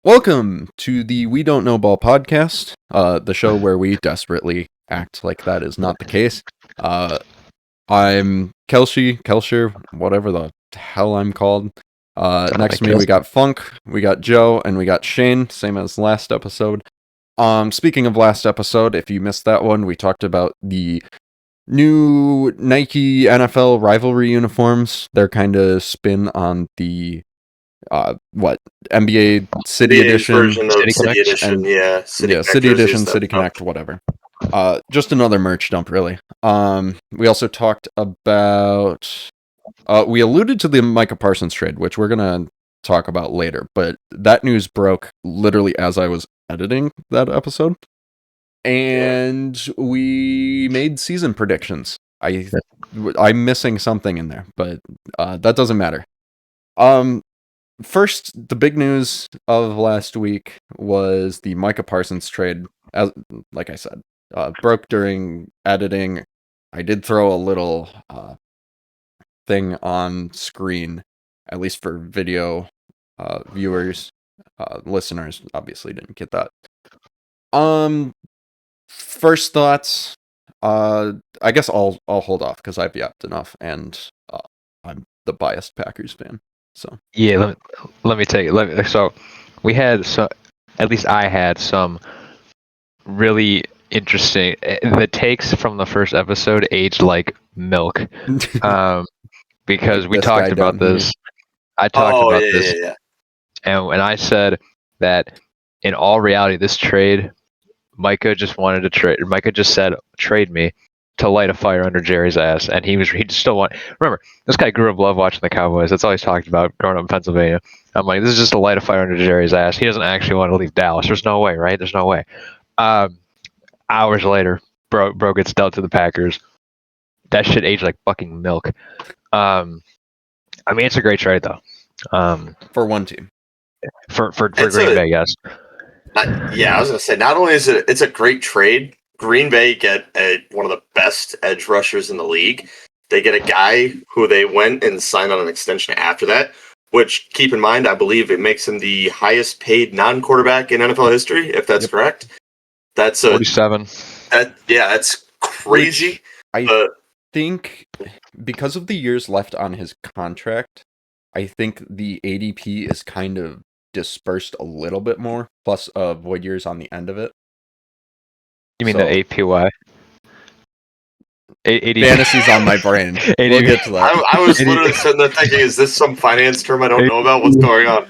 Welcome to the We Don't Know Ball podcast, the show where we desperately act like that is not the case. I'm Kalscheur, whatever the hell I'm called. Next to me, we got Funk, we got Joe, and we got Shane, same as last episode. Speaking of last episode, if you missed that one, we talked about the new Nike NFL rivalry uniforms. They're kind of spin on the NBA City Edition, version of City Edition, and City Edition, City Connect, whatever. Just another merch dump, really. We also talked about, we alluded to the Micah Parsons trade, which we're gonna talk about later, but that news broke literally as I was editing that episode, and we made season predictions. I'm missing something in there, but that doesn't matter. First, the big news of last week was the Micah Parsons trade. As like I said, broke during editing. I did throw a little thing on screen, at least for video viewers. Listeners obviously didn't get that. First thoughts. I guess I'll hold off because I've yapped enough, and I'm the biased Packers fan. So yeah, let me tell you. So we had at least I had some really interesting. The takes from the first episode aged like milk, because we talked about this. I talked about this, and when I said that in all reality, this trade, Micah just wanted to trade. Micah just said, "Trade me." To light a fire under Jerry's ass, and he still want. Remember, this guy grew up love watching the Cowboys. That's all he's talked about growing up in Pennsylvania. I'm like, this is just to light a fire under Jerry's ass. He doesn't actually want to leave Dallas. There's no way, right? There's no way. Hours later, bro gets dealt to the Packers. That shit aged like fucking milk. I mean, it's a great trade though. For one team, for Green Bay, yes. I was gonna say, not only is it's a great trade. Green Bay get one of the best edge rushers in the league. They get a guy who they went and signed on an extension after that, which, keep in mind, I believe it makes him the highest paid non-quarterback in NFL history, if that's correct. That's 47. That's crazy. I think because of the years left on his contract, I think the ADP is kind of dispersed a little bit more, plus void years on the end of it. You mean the APY? Fantasy's on my brain. We'll get to that. I was literally sitting there thinking, is this some finance term I don't know about? What's going on?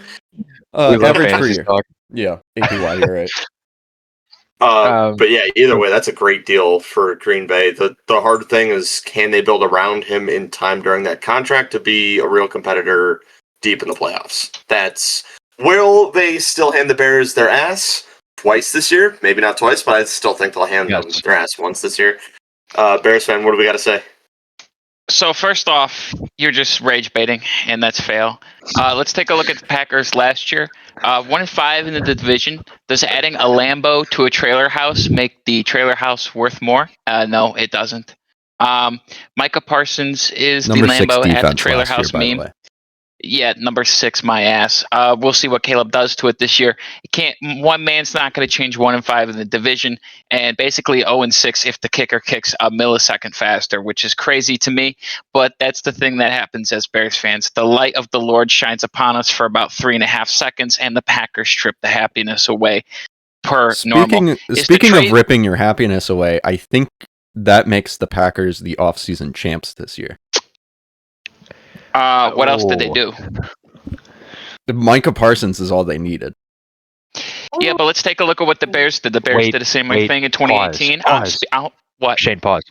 Average per year. Yeah, APY, you're right. But yeah, either way, that's a great deal for Green Bay. The hard thing is, can they build around him in time during that contract to be a real competitor deep in the playoffs? Will they still hand the Bears their ass? Twice this year, maybe not twice, but I still think they'll hand them their ass once this year. Bears fan, what do we got to say? So first off, you're just rage baiting, and that's fail. Let's take a look at the Packers last year. 1-5 in the division. Does adding a Lambo to a trailer house make the trailer house worth more? No, it doesn't. Micah Parsons is Number the Lambo at the trailer house meme. Yeah, number 6, my ass. We'll see what Caleb does to it this year. One man's not going to change 1-5 in the division, and basically 0-6 if the kicker kicks a millisecond faster, which is crazy to me. But that's the thing that happens as Bears fans. The light of the Lord shines upon us for about 3.5 seconds, and the Packers strip the happiness away normal. Speaking of ripping your happiness away, I think that makes the Packers the offseason champs this year. What else did they do? Micah Parsons is all they needed. Yeah, but let's take a look at what the Bears did. The Bears did the same thing in 2018. Pause. What? Shane, pause.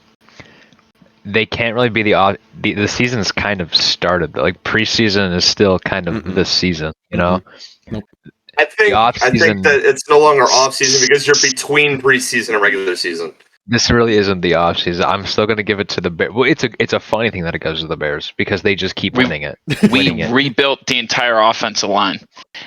They can't really be the season's kind of started. Like preseason is still kind of this season, you know. I think that it's no longer off season because you're between preseason and regular season. This really isn't the offseason. I'm still going to give it to the Bears. Well, it's a funny thing that it goes to the Bears because they just keep winning it. We rebuilt the entire offensive line.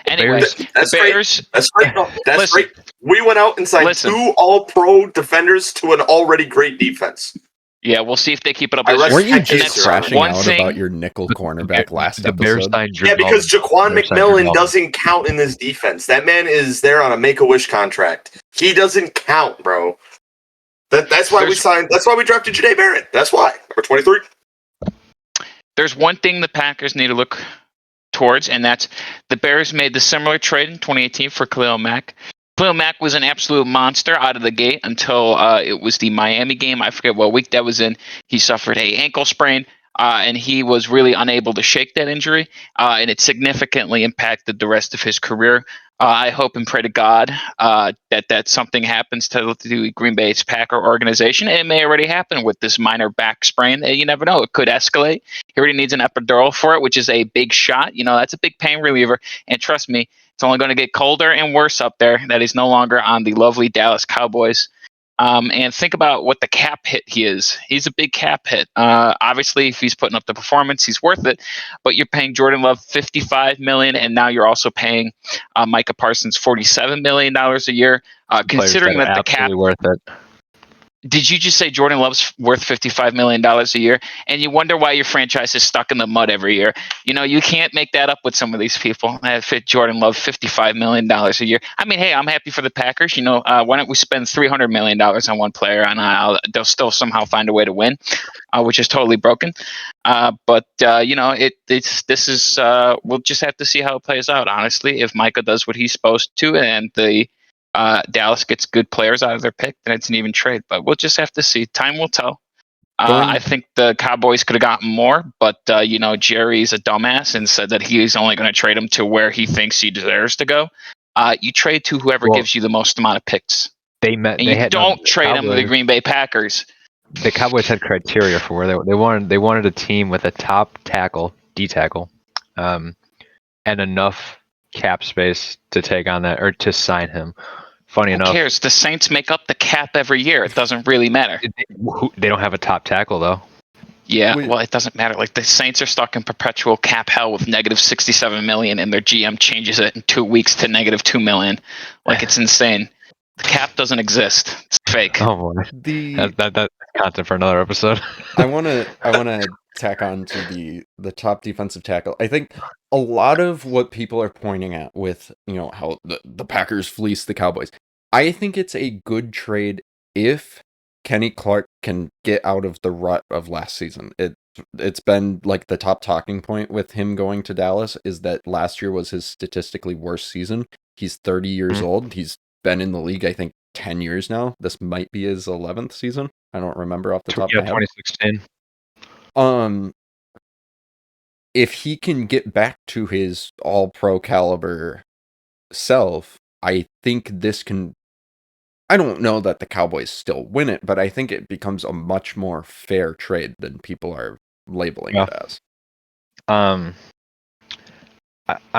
Anyways, that's the Bears. That's great. That's great. We went out and signed 2 all-pro defenders to an already great defense. Yeah, we'll see if they keep it up. I rest Weren't you heck just chaser crashing one out thing- about your nickel cornerback last the Bears episode? signed Yeah, because Jaquan Bears signed McMillan Drew doesn't count in this defense. That man is there on a Make-A-Wish contract. He doesn't count, bro. That's why we signed. That's why we drafted Janae Barrett. That's why. Number 23. There's one thing the Packers need to look towards, and that's the Bears made the similar trade in 2018 for Khalil Mack. Khalil Mack was an absolute monster out of the gate until it was the Miami game. I forget what week that was in. He suffered a ankle sprain, and he was really unable to shake that injury, and it significantly impacted the rest of his career. I hope and pray to God that something happens to the Green Bay's Packer organization. It may already happen with this minor back sprain. You never know. It could escalate. He already needs an epidural for it, which is a big shot. That's a big pain reliever. And trust me, it's only going to get colder and worse up there. That he's no longer on the lovely Dallas Cowboys. And think about what the cap hit he is. He's a big cap hit. Obviously, if he's putting up the performance, he's worth it. But you're paying Jordan Love $55 million, and now you're also paying Micah Parsons $47 million a year. Considering that the cap, worth it. Did you just say Jordan Love's worth $55 million a year? And you wonder why your franchise is stuck in the mud every year. You can't make that up with some of these people that fit Jordan Love $55 million a year. I mean, hey, I'm happy for the Packers. Why don't we spend $300 million on one player and they'll still somehow find a way to win, which is totally broken. We'll just have to see how it plays out, honestly. If Micah does what he's supposed to and the Dallas gets good players out of their pick, then it's an even trade. But we'll just have to see. Time will tell. I think the Cowboys could have gotten more, but Jerry's a dumbass and said that he's only going to trade him to where he thinks he deserves to go. You trade to whoever gives you the most amount of picks. Don't trade him to the Green Bay Packers. The Cowboys had criteria for where they wanted a team with a top tackle, D tackle, and enough cap space to take on that or to sign him. Funny enough, who cares? The Saints make up the cap every year. It doesn't really matter. They don't have a top tackle though. Yeah, well, it doesn't matter. Like the Saints are stuck in perpetual cap hell with negative $67 million, and their GM changes it in 2 weeks to negative $2 million. Like it's insane. The cap doesn't exist. It's fake. Oh boy, that's content for another episode. I wanna tack on to the top defensive tackle. I think a lot of what people are pointing at with how the Packers fleece the Cowboys. I think it's a good trade if Kenny Clark can get out of the rut of last season. It's been like the top talking point with him going to Dallas is that last year was his statistically worst season. He's 30 years old. He's been in the league, I think, 10 years now. This might be his 11th season. I don't remember off the top of my head. 2016. If he can get back to his all-pro caliber self, I think this can... I don't know that the Cowboys still win it, but I think it becomes a much more fair trade than people are labeling it as. I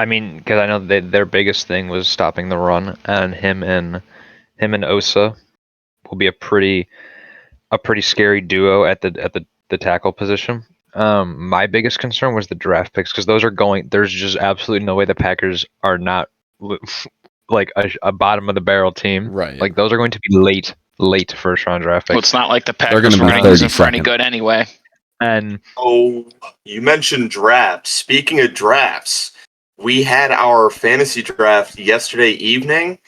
mean, because I know their biggest thing was stopping the run, and him and Osa will be a pretty scary duo at the tackle position. My biggest concern was the draft picks because those are going. There's just absolutely no way the Packers are not like a bottom of the barrel team. Right. Like those are going to be late first round draft picks. Well, it's not like the Packers were going to use them for any good anyway. And you mentioned drafts. Speaking of drafts, we had our fantasy draft yesterday evening,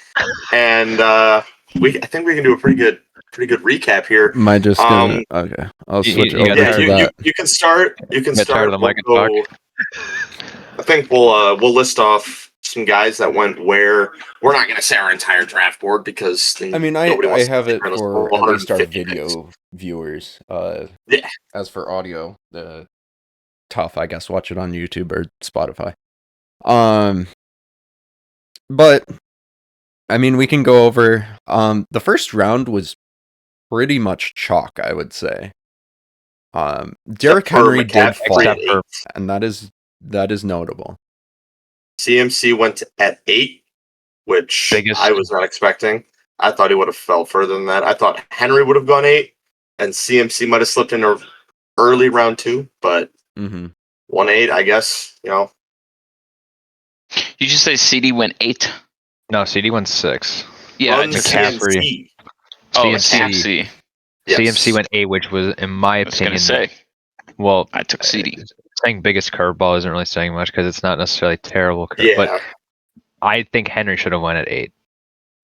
and I think we can do a pretty good recap here. Am I just gonna... okay, I'll switch over to that. You can start. You can start. Tired of the Micah talk. I think we'll list off some guys that went where. We're not going to say our entire draft board because I mean, I have it for at least our video viewers. Yeah. As for audio, tough, I guess. Watch it on YouTube or Spotify. But I mean, we can go over. The first round was pretty much chalk, I would say. Derrick Henry did fall, and that is notable. CMC went at 8, which I was not expecting. I thought he would have fell further than that. I thought Henry would have gone 8, and CMC might have slipped in early round 2, but 1-8, I guess. You just say CD went 8. No, CD went 6. Yeah, McCaffrey. CMC. Oh, CMC. Yes. CMC went 8, which was, in my I was going opinion, to say, well, I took CD. saying biggest curveball isn't really saying much because it's not necessarily terrible curve. Yeah. But I think Henry should have went at 8.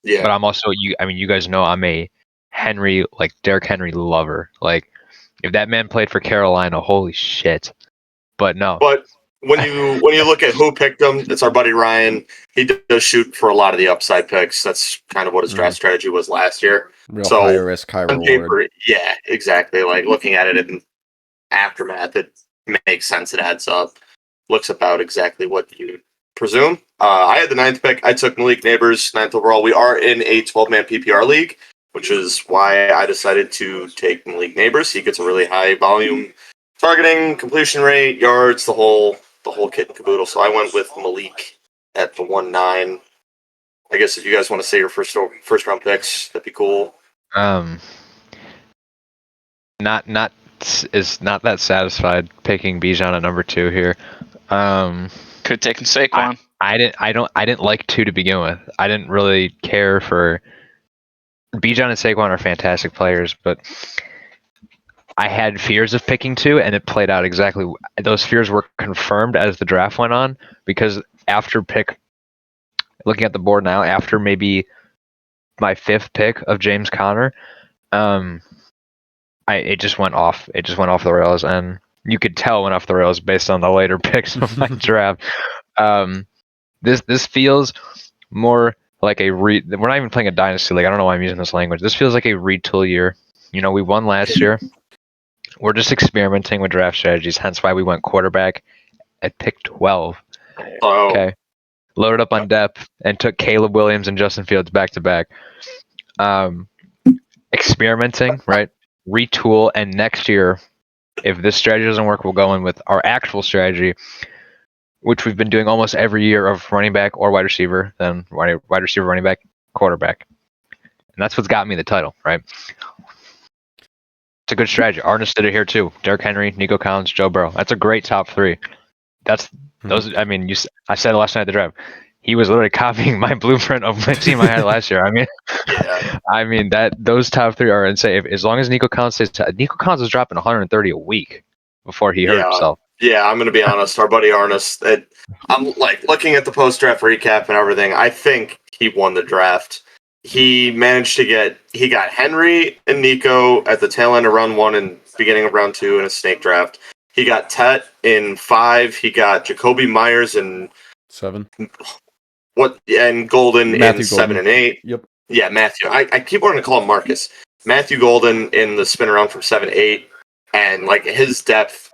Yeah. But I'm also, you guys know I'm a Derrick Henry lover. Like, if that man played for Carolina, holy shit. But no. But when you look at who picked him, it's our buddy Ryan. He does shoot for a lot of the upside picks. That's kind of what his draft strategy was last year. Real high risk, high on reward. paper, yeah, exactly. Like looking at it in aftermath, it makes sense. It adds up. Looks about exactly what you presume. I had the 9th pick. I took Malik Neighbors, 9th overall. We are in a 12-man PPR league, which is why I decided to take Malik Neighbors. He gets a really high volume targeting, completion rate, yards, the whole kit and caboodle. So I went with Malik at the 1-9. I guess if you guys want to say your first round picks, that'd be cool. Not that satisfied picking Bijan at number 2 here. Could have taken Saquon. I didn't like 2 to begin with. I didn't really care for Bijan and Saquon are fantastic players, but I had fears of picking 2, and it played out exactly. Those fears were confirmed as the draft went on, because looking at the board now, after maybe my 5th pick of James Conner, it just went off. It just went off the rails, and you could tell it went off the rails based on the later picks of my draft. This feels more like we're not even playing a dynasty league. I don't know why I'm using this language. This feels like a retool year. We won last year. We're just experimenting with draft strategies, hence why we went quarterback at pick 12. Oh. Okay. Loaded up on depth and took Caleb Williams and Justin Fields back to back. Experimenting, right? Retool, and next year, if this strategy doesn't work, we'll go in with our actual strategy, which we've been doing almost every year, of running back or wide receiver, then wide receiver, running back, quarterback. And that's what's got me the title, right? It's a good strategy. Arnest did it here too. Derrick Henry, Nico Collins, Joe Burrow. That's a great top 3. That's those. I mean, I said it last night at the draft. He was literally copying my blueprint of my team I had last year. I mean, those top 3 are insane. As long as Nico Collins stays, Nico Collins was dropping 130 a week before he hurt himself. Yeah, I'm going to be honest. Our buddy Arnest, I'm like looking at the post-draft recap and everything. I think he won the draft. He managed to he got Henry and Nico at the tail end of round 1 and beginning of round 2 in a snake draft. He got Tet in 5. He got Jacoby Myers in 7. And Golden Matthew in 7 and 8. Yep. Yeah, Matthew. I keep wanting to call him Marcus. Matthew Golden in the spin around from 7 to 8. And like his depth,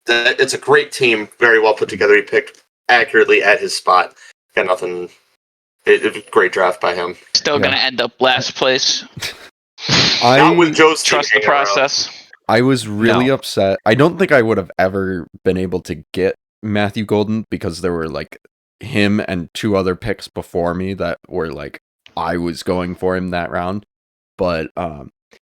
it's a great team, very well put together. He picked accurately at his spot. Got nothing. It was a great draft by him. Still going to end up last place. Not with Joe's trust the process. I was really upset. I don't think I would have ever been able to get Matthew Golden, because there were like him and 2 other picks before me that were like I was going for him that round. But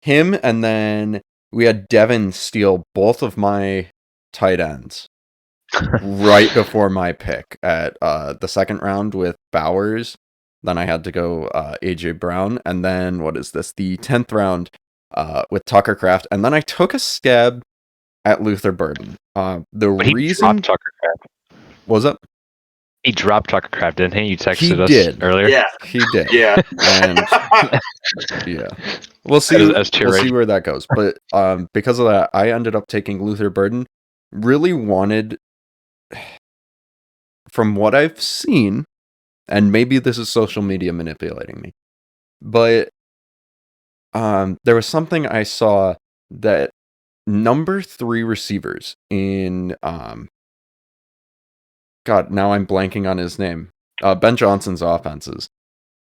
him, and then we had Devin steal both of my tight ends right before my pick at the 2nd round with Bowers. Then I had to go AJ Brown, and then the 10th round with Tucker Kraft, and then I took a stab at Luther Burden. He dropped Tucker Kraft. Was it? He dropped Tucker Kraft, didn't he? You texted us earlier. Yeah, he did. Yeah, and yeah, we'll see. We'll see where that goes. But because of that, I ended up taking Luther Burden. Really wanted, from what I've seen, and maybe this is social media manipulating me, but there was something I saw that number 3 receivers in God, now I'm blanking on his name. Ben Johnson's offenses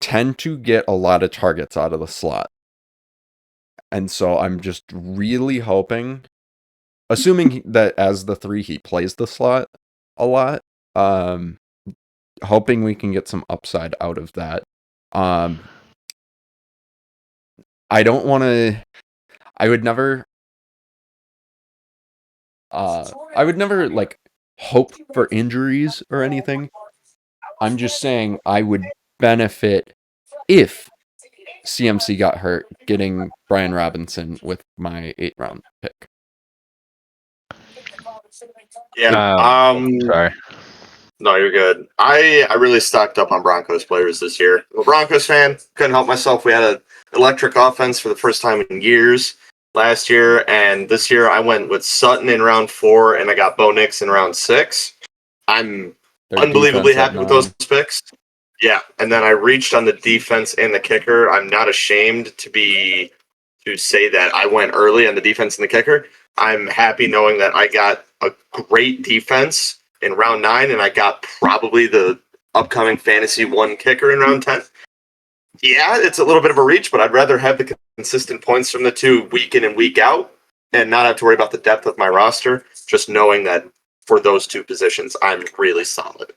tend to get a lot of targets out of the slot. And so I'm just really hoping, assuming that as the 3 he plays the slot a lot, hoping we can get some upside out of that. I don't want to. I would never like hope for injuries or anything. I'm just saying I would benefit if CMC got hurt, getting Brian Robinson with my 8th round pick. Yeah. Sorry. No, you're good. I really stocked up on Broncos players this year. I'm a Broncos fan. Couldn't help myself. We had an electric offense for the first time in years last year, and this year I went with Sutton in round 4, and I got Bo Nix in round 6. I'm unbelievably happy with those picks. Yeah, and then I reached on the defense and the kicker. I'm not ashamed to say that I went early on the defense and the kicker. I'm happy knowing that I got a great defense in round 9, and I got probably the upcoming fantasy 1 kicker in round 10. Yeah, it's a little bit of a reach, but I'd rather have the consistent points from the two week in and week out and not have to worry about the depth of my roster, just knowing that for those two positions, I'm really solid.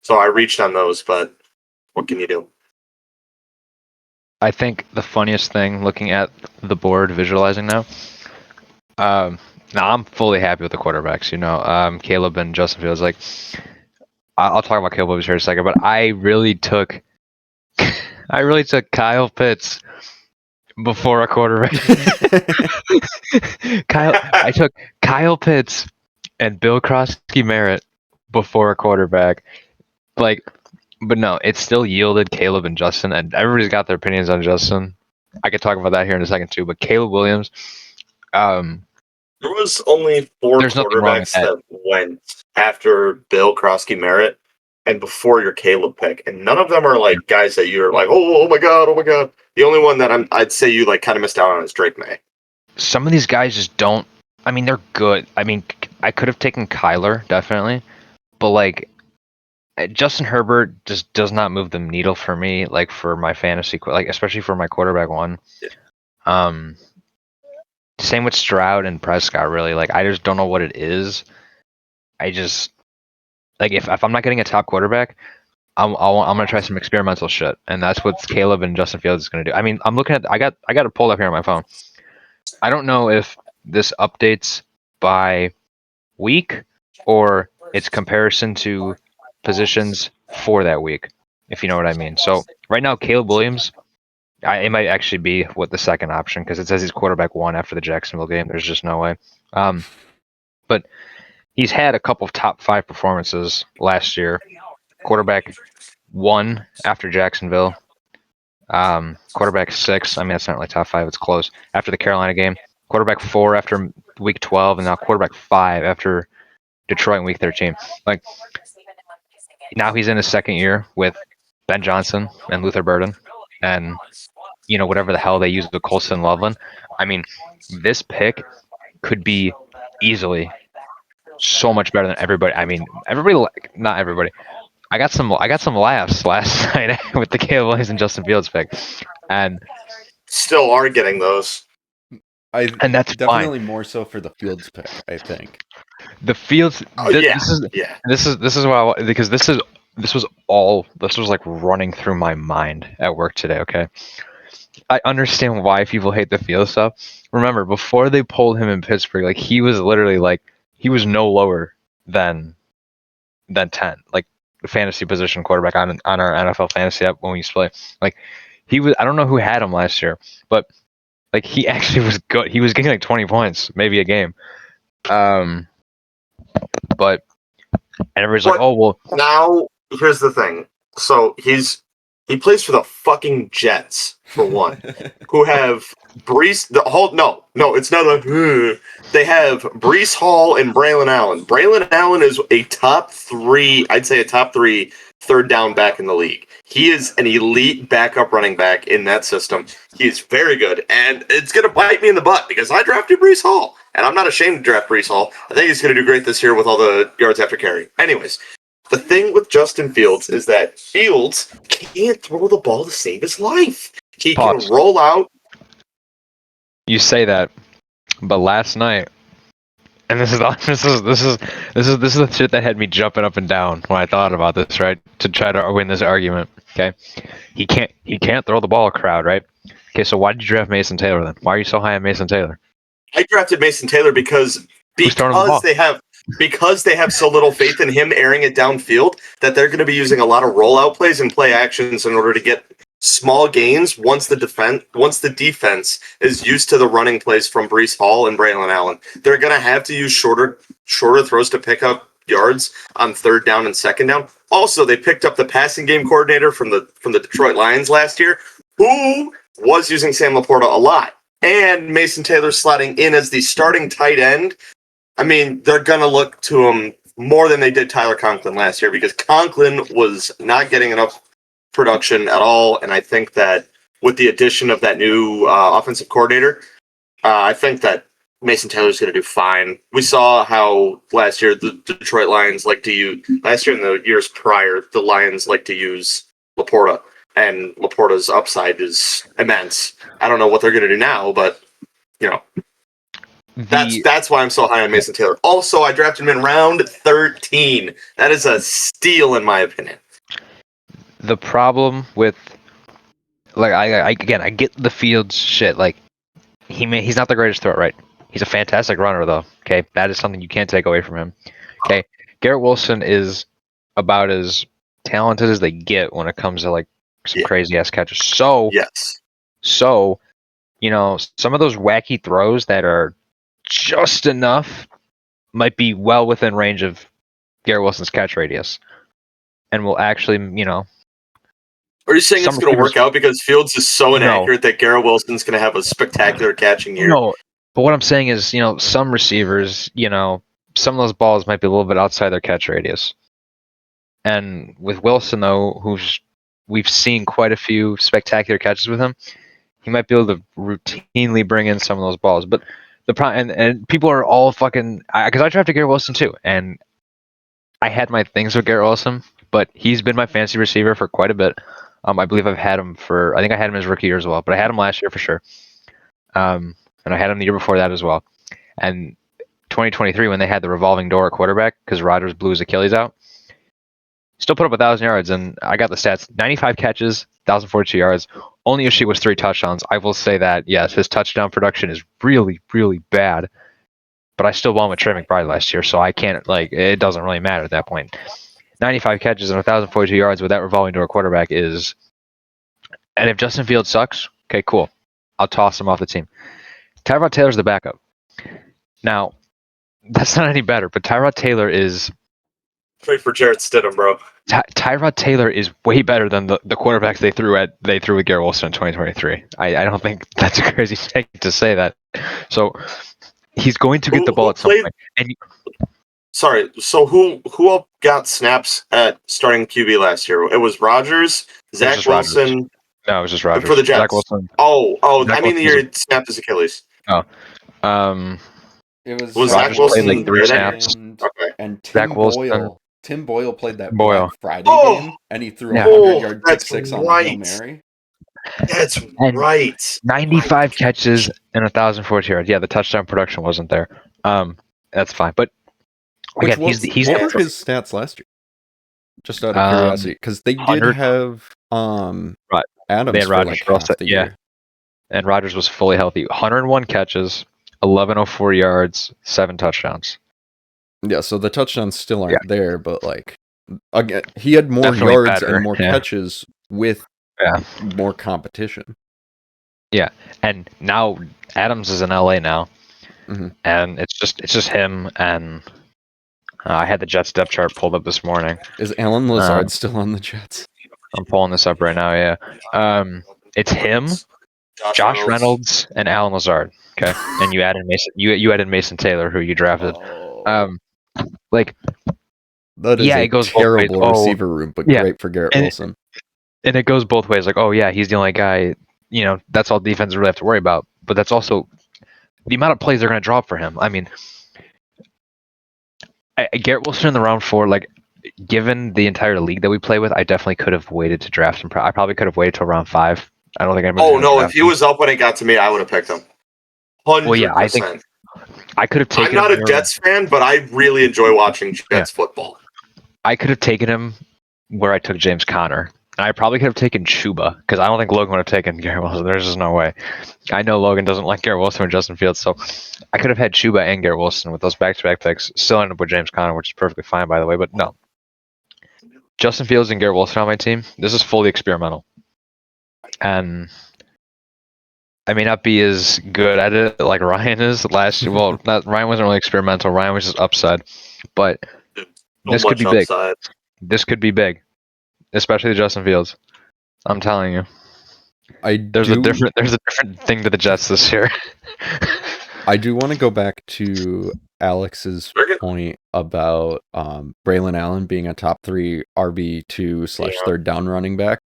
So I reached on those, but what can you do? I think the funniest thing looking at the board, visualizing now, I'm fully happy with the quarterbacks. Caleb and Justin Fields. Like, I'll talk about Caleb here in a second, but I really took Kyle Pitts before a quarterback. I took Kyle Pitts and Bill Krosky-Merritt before a quarterback. Like, but no, it still yielded Caleb and Justin, and everybody's got their opinions on Justin. I could talk about that here in a second too, but Caleb Williams, there was only 4 quarterbacks that went after Bill Krosky-Merritt and before your Caleb pick, and none of them are like guys that you're like, oh my god. The only one that I'd say you like kind of missed out on is Drake May. Some of these guys just don't. I mean, they're good. I mean, I could have taken Kyler definitely, but like Justin Herbert just does not move the needle for me. Like for my fantasy, like especially for my quarterback one. Yeah. Same with Stroud and Prescott, really. Like, I just don't know what it is. I just, like, if I'm not getting a top quarterback, I'm going to try some experimental shit. And that's what Caleb and Justin Fields is going to do. I mean, I'm looking at, I got it pulled up here on my phone. I don't know if this updates by week or it's comparison to positions for that week, if you know what I mean. So, right now, Caleb Williams, it might actually be the second option because it says he's quarterback 1 after the Jacksonville game. There's just no way. But he's had a couple of top 5 performances last year. Quarterback 1 after Jacksonville. Quarterback 6. I mean, that's not really top 5. It's close. After the Carolina game. Quarterback 4 after week 12. And now quarterback 5 after Detroit in week 13. Like, now he's in his second year with Ben Johnson and Luther Burden. And, whatever the hell they use with Colson Loveland. I mean, this pick could be easily so much better than everybody. I mean, not everybody. I got some laughs last night with the Caleb Williams and Justin Fields pick, and still are getting those. And that's definitely fine. More so for the Fields pick, I think. The Fields. This is why because this was like running through my mind at work today. Okay, I understand why people hate the Fields stuff. Remember, before they pulled him in Pittsburgh, like he was literally like he was no lower than 10, like the fantasy position quarterback on our NFL fantasy app when we used to play. Like he was. I don't know who had him last year, but like he actually was good. He was getting like 20 points, maybe a game. But everybody's like, oh well. Now here's the thing. So he plays for the fucking Jets for one, who have Breece. No, it's not a. They have Breece Hall and Braylon Allen. Braylon Allen is a top 3. I'd say a top 3 third down back in the league. He is an elite backup running back in that system. He is very good, and it's going to bite me in the butt because I drafted Breece Hall, and I'm not ashamed to draft Breece Hall. I think he's going to do great this year with all the yards after carry. Anyways, the thing with Justin Fields is that Fields can't throw the ball to save his life. He can roll out. You say that, but last night, and this is the shit that had me jumping up and down when I thought about this, right? To try to win this argument. Okay, he can't throw the ball, crowd, right? Okay, so why did you draft Mason Taylor then? Why are you so high on Mason Taylor? I drafted Mason Taylor because they have so little faith in him airing it downfield that they're going to be using a lot of rollout plays and play actions in order to get small gains once the defense is used to the running plays from Breece Hall and Braylon Allen. They're going to have to use shorter throws to pick up yards on third down and second down. Also, they picked up the passing game coordinator from the Detroit Lions last year, who was using Sam Laporta a lot, and Mason Taylor slotting in as the starting tight end. I mean, they're going to look to him more than they did Tyler Conklin last year, because Conklin was not getting enough production at all. And I think that with the addition of that new offensive coordinator, I think that Mason Taylor's going to do fine. We saw how last year the Detroit Lions like to use, last year and the years prior, the Lions like to use Laporta, and Laporta's upside is immense. I don't know what they're going to do now, but you know, that's why I'm so high on Mason Taylor. Also, I drafted him in round 13. That is a steal in my opinion. The problem with, like, I get the Fields shit. Like, he's not the greatest thrower, right? He's a fantastic runner, though. Okay, that is something you can't take away from him. Okay, Garrett Wilson is about as talented as they get when it comes to like some crazy ass catches. So yes, you know, some of those wacky throws that are just enough might be well within range of Garrett Wilson's catch radius, and will actually, you know. Are you saying it's going to work out because Fields is so inaccurate that Garrett Wilson's going to have a spectacular catching year? No, but what I'm saying is, you know, some receivers, you know, some of those balls might be a little bit outside their catch radius. And with Wilson, though, we've seen quite a few spectacular catches with him, he might be able to routinely bring in some of those balls. But the problem, and people are all fucking, because I drafted Garrett Wilson too, and I had my things with Garrett Wilson, but he's been my fantasy receiver for quite a bit. I believe I had him his rookie year as well, but I had him last year for sure. And I had him the year before that as well. And 2023, when they had the revolving door at quarterback, because Rodgers blew his Achilles out, still put up 1,000 yards, and I got the stats: 95 catches, 1,042 yards. Only issue was 3 touchdowns. I will say that, yes, his touchdown production is really, really bad, but I still won with Trey McBride last year, so I can't, like, it doesn't really matter at that point. 95 catches and 1,042 yards with that revolving door quarterback is, and if Justin Fields sucks, okay, cool, I'll toss him off the team. Tyrod Taylor's the backup. Now, that's not any better, but Tyrod Taylor is... Wait for Jarrett Stidham, bro. Tyrod Taylor is way better than the quarterbacks they threw with Garrett Wilson in 2023. I don't think that's a crazy thing to say that. So he's going to get the ball at some point. Sorry, so who got snaps at starting QB last year? It was Rodgers, Zach Wilson. No, it was just Rodgers. For the Jets. Zach Wilson. I mean the year he snapped his Achilles. Oh. It was Zach Wilson played like 3 snaps. And Tim Boyle played that Black Friday game, and he threw a 100-yard pick six on Hail Mary. That's right. 95 catches and 1,042 yards. Yeah, the touchdown production wasn't there. That's fine, but again, what were his stats last year? Just out of curiosity, because they did have Adams for like half the year. And Rodgers was fully healthy. 101 catches, 1,104 yards, 7 touchdowns. Yeah, so the touchdowns still aren't there, but like again, he had more Definitely yards better, and more catches with more competition. Yeah, and now Adams is in LA now, Mhm. and it's just him. And I had the Jets depth chart pulled up this morning. Is Alan Lazard still on the Jets? I'm pulling this up right now. Yeah, it's him, Josh Reynolds, and Alan Lazard. Okay, and you added Mason. You added Mason Taylor, who you drafted. Like, that is it goes terrible receiver room, but great for Garrett Wilson. And it goes both ways. Like, he's the only guy. You know, that's all defense really have to worry about. But that's also the amount of plays they're going to draw up for him. I mean, Garrett Wilson in the round 4, like, given the entire league that we play with, I definitely could have waited to draft him. I probably could have waited till round 5. I don't think anybody. If he was up when it got to me, I would have picked him. 100%. Well, yeah, I think I could have taken. I'm not a Jets fan, but I really enjoy watching Jets football. I could have taken him where I took James Conner. And I probably could have taken Chuba, because I don't think Logan would have taken Garrett Wilson. There's just no way. I know Logan doesn't like Garrett Wilson or Justin Fields, so I could have had Chuba and Garrett Wilson with those back-to-back picks. Still ended up with James Conner, which is perfectly fine, by the way, but no. Justin Fields and Garrett Wilson on my team, this is fully experimental. and I may not be as good at it like Ryan is last year. Well, Ryan wasn't really experimental. Ryan was just upside, but this could be upside. big. This could be big, especially Justin Fields. I'm telling you. There's a different thing to the Jets this year. I do want to go back to Alex's point about Braylon Allen being a top 3 RB2/3rd down running back.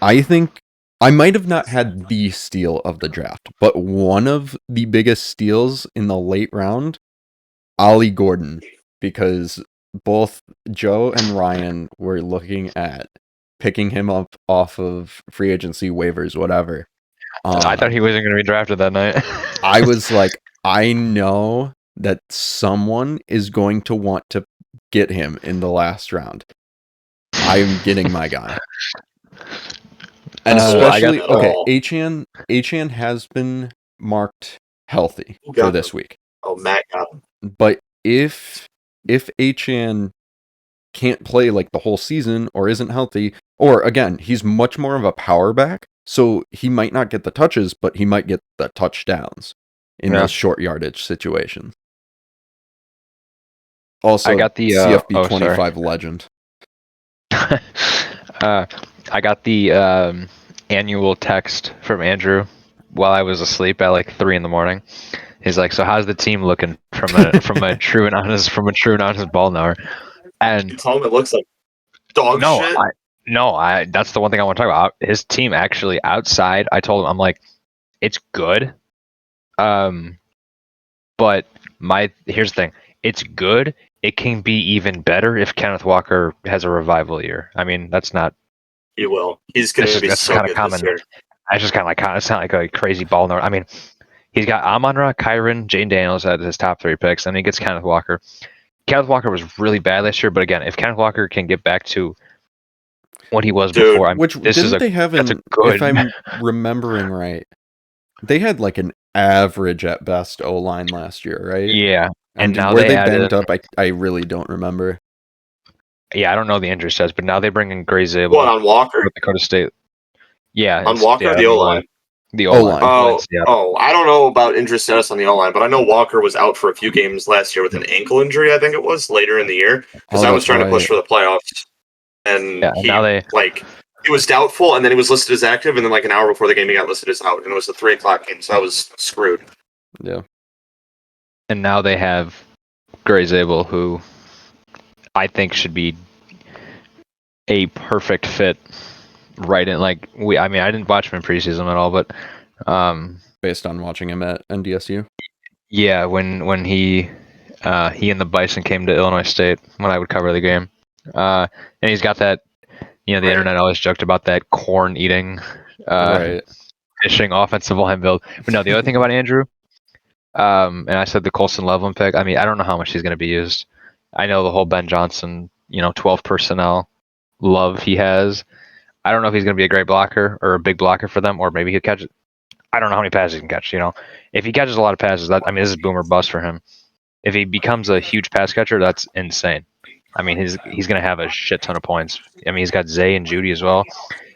I think I might have not had the steal of the draft, but one of the biggest steals in the late round, Ollie Gordon, because both Joe and Ryan were looking at picking him up off of free agency waivers, whatever. I thought he wasn't going to be drafted that night. I was like, I know that someone is going to want to get him in the last round. I am getting my guy. And especially, Achane has been marked healthy for this week. Oh, Matt got him. But if Achane can't play like the whole season or isn't healthy, or again, he's much more of a power back, so he might not get the touches, but he might get the touchdowns in those short yardage situations. Also, I got the CFB 25 legend. I got the annual text from Andrew while I was asleep at like 3 a.m. He's like, "So how's the team looking from a true and honest ball knower?" And you told him it looks like dog shit. That's the one thing I want to talk about. His team actually outside. I told him, I'm like, it's good. But here's the thing. It's good. It can be even better if Kenneth Walker has a revival year. I mean, that's not. He will. He's going to be so kind good of common. this year. I just kind of like it's not like a crazy ball knower. I mean, he's got Amon-Ra, Kyron, Jane Daniels as his top 3 picks, and he gets Kenneth Walker. Kenneth Walker was really bad last year, but again, if Kenneth Walker can get back to what he was before, if I'm remembering right, they had like an average at best O-line last year, right? Yeah. And now where they banged up, I really don't remember. Yeah, I don't know the injury stats, but now they bring in Gray Zabel. What, on Walker? North Dakota State. Yeah. On Walker, the O-line? The O-line. I don't know about injury status on the O-line, but I know Walker was out for a few games last year with an ankle injury, I think it was, later in the year, because I was trying to push for the playoffs. And he was doubtful, and then he was listed as active, and then like an hour before the game, he got listed as out, and it was a 3:00 game, so I was screwed. Yeah. And now they have Gray Zabel, who I think should be a perfect fit. Right in, like I didn't watch him in preseason at all, but based on watching him at NDSU. Yeah, when he and the Bison came to Illinois State when I would cover the game, and he's got that. The internet always joked about that corn eating, fishing offensive line build. But no, the other thing about Andrew, and I said the Colson Loveland pick. I mean, I don't know how much he's going to be used. I know the whole Ben Johnson, 12 personnel love he has. I don't know if he's going to be a great blocker or a big blocker for them, or maybe he'll catch it. I don't know how many passes he can catch. If he catches a lot of passes, this is boom or bust for him. If he becomes a huge pass catcher, that's insane. I mean, he's going to have a shit ton of points. I mean, he's got Zay and Judy as well.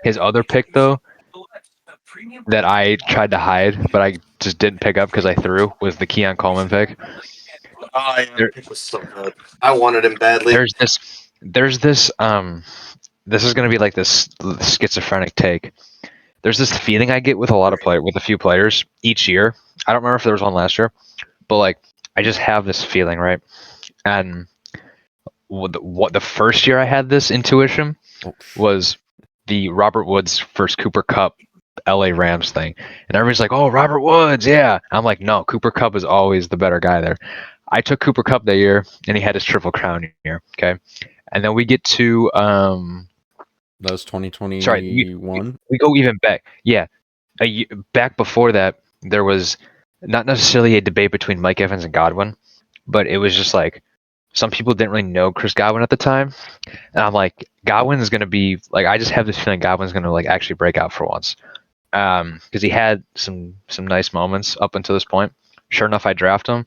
His other pick, though, that I tried to hide, but I just didn't pick up because I threw, was the Keon Coleman pick. Oh, yeah, that pick was so good. I wanted him badly. There's this. This is going to be like this schizophrenic take. There's this feeling I get with with a few players each year. I don't remember if there was one last year, but like I just have this feeling, right? And what the first year I had this intuition was the Robert Woods first Cooper Kupp LA Rams thing, and everybody's like, "Oh, Robert Woods, yeah." I'm like, "No, Cooper Kupp is always the better guy there." I took Cooper Kupp that year, and he had his Triple Crown year. Okay, and then we get to that was 2021. Sorry, we go even back. Yeah, back before that, there was not necessarily a debate between Mike Evans and Godwin, but it was just like some people didn't really know Chris Godwin at the time, and I'm like, Godwin is going to be like, I just have this feeling Godwin's going to like actually break out for once, because he had some nice moments up until this point. Sure enough, I draft him,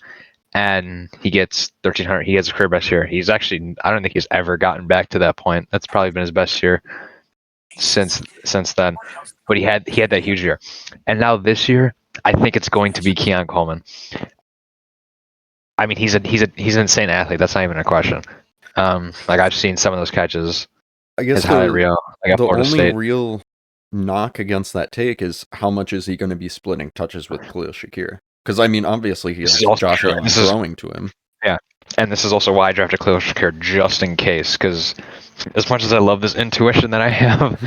and he gets 1,300. He gets a career best year. He's actually, I don't think he's ever gotten back to that point. That's probably been his best year. since then. But he had that huge year, and now this year, I think it's going to be Keon Coleman. I mean, he's an insane athlete. That's not even a question. Like I've seen some of those catches. I guess his highlight reel. Like the only State. real knock against that take is how much is he going to be splitting touches with Khalil Shakir? Because I mean, obviously he has Josh Allen throwing to him. Yeah, and this is also why I drafted Khalil Shakir just in case. Because as much as I love this intuition that I have,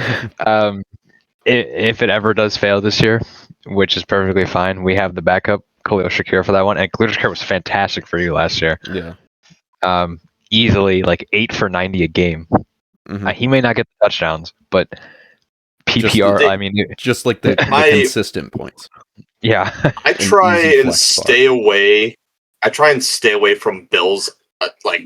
if it ever does fail this year, which is perfectly fine, we have the backup Khalil Shakir for that one. And Khalil Shakir was fantastic for you last year. Yeah. Easily like 8 for 90 a game. Mm-hmm. He may not get the touchdowns, but PPR. Just like the consistent points. Yeah. I try and stay away. I try and stay away from Bills like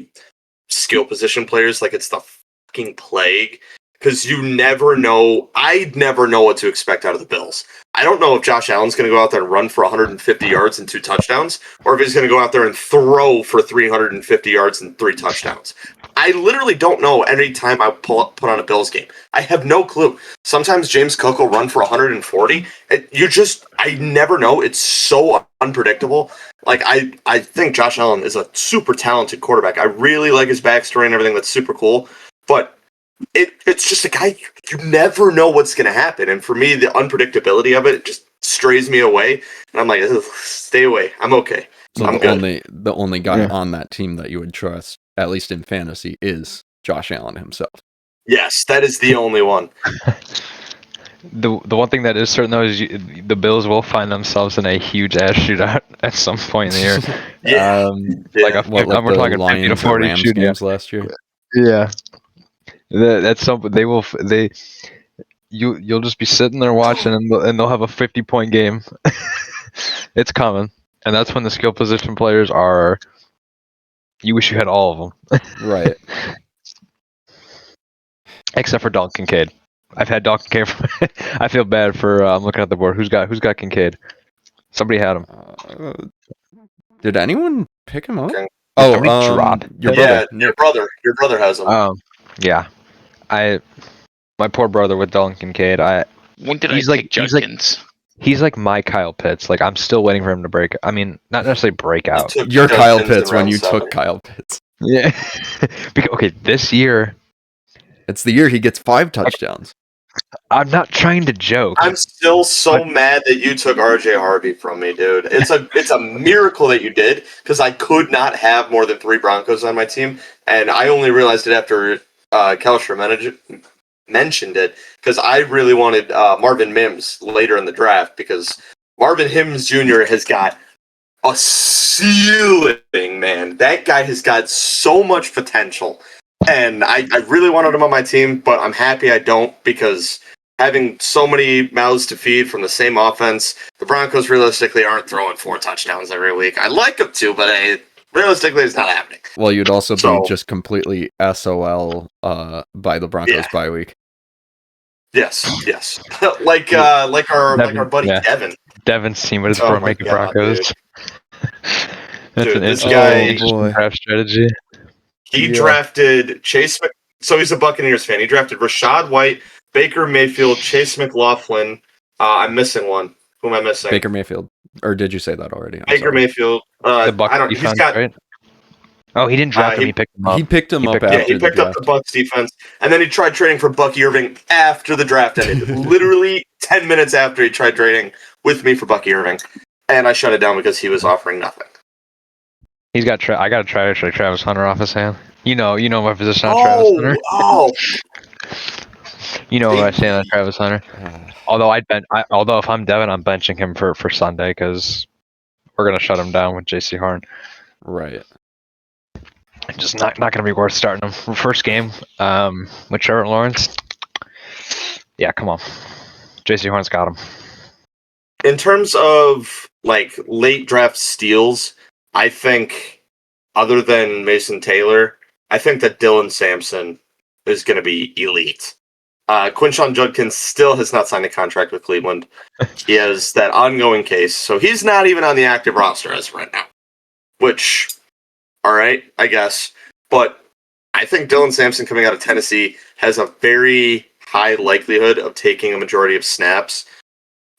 skill position players like it's the fucking plague. Because you never know. I never know what to expect out of the Bills. I don't know if Josh Allen's going to go out there and run for 150 yards and 2 touchdowns, or if he's going to go out there and throw for 350 yards and 3 touchdowns. I literally don't know any time I put on a Bills game. I have no clue. Sometimes James Cook will run for 140. I never know. It's so unpredictable. Like, I think Josh Allen is a super talented quarterback. I really like his backstory and everything. That's super cool. But it's just a guy, you never know what's going to happen. And for me, the unpredictability of it just strays me away. And I'm like, stay away. I'm okay. So the only guy on that team that you would trust, at least in fantasy, is Josh Allen himself. Yes, that is the only one. The one thing that is certain, though, is the Bills will find themselves in a huge-ass shootout at some point in the year. Like we're talking Lions 50 to 40 Rams games last year. Yeah. That's something you'll just be sitting there watching and they'll have a 50-point game. It's coming, and that's when the skill position players are. You wish you had all of them, right? Except for Dalton Kincaid. I've had Dalton Kincaid. I feel bad for. I'm looking at the board. Who's got Kincaid? Somebody had him. Did anyone pick him up? Drop. Your brother. Your brother has him. Yeah. My poor brother with Dalton Kincaid. When did I take Judkins? He's like my Kyle Pitts. Like I'm still waiting for him to break. I mean, not necessarily break out. You're Kyle Pitts when you took Kyle Pitts. Yeah. Okay, this year. It's the year he gets 5 touchdowns. I'm not trying to joke. I'm still so mad that you took RJ Harvey from me, dude. It's a miracle that you did, because I could not have more than 3 Broncos on my team, and I only realized it after Kalscheur mentioned it, because I really wanted Marvin Mims later in the draft, because Marvin Mims Jr. has got a ceiling, man. That guy has got so much potential, and I really wanted him on my team, but I'm happy I don't, because having so many mouths to feed from the same offense, the Broncos realistically aren't throwing 4 touchdowns every week. I like them to, but realistically, it's not happening. Well, you'd also be just completely SOL by the Broncos bye week. Yes. like our buddy Devin. Devin's team with his making Broncos. That's an interesting draft strategy. He drafted Chase. So he's a Buccaneers fan. He drafted Rachaad White, Baker Mayfield, Chase McLaughlin. I'm missing one. Who am I missing? Baker Mayfield. Or did you say that already? Baker Mayfield. The Bucs defense, he's got. Right? Oh, he didn't draft him. He picked him up. He picked him up. He picked up the Bucs defense, and then he tried trading for Bucky Irving after the draft ended. Literally 10 minutes after he tried trading with me for Bucky Irving, and I shut it down because he was offering nothing. He's got. I got to try to trade Travis Hunter off his hand. You know my position on Travis Hunter. You know what I stand on Travis Hunter. Although if I'm Devin, I'm benching him for Sunday, because we're gonna shut him down with JC Horn. Right. Just not gonna be worth starting him first game. With Trevor Lawrence. Yeah, come on. JC Horn's got him. In terms of like late draft steals, I think, other than Mason Taylor, I think that Dylan Sampson is going to be elite. Quinshon Judkins still has not signed a contract with Cleveland. He has that ongoing case, so he's not even on the active roster as of right now. Which, all right, I guess. But I think Dylan Sampson coming out of Tennessee has a very high likelihood of taking a majority of snaps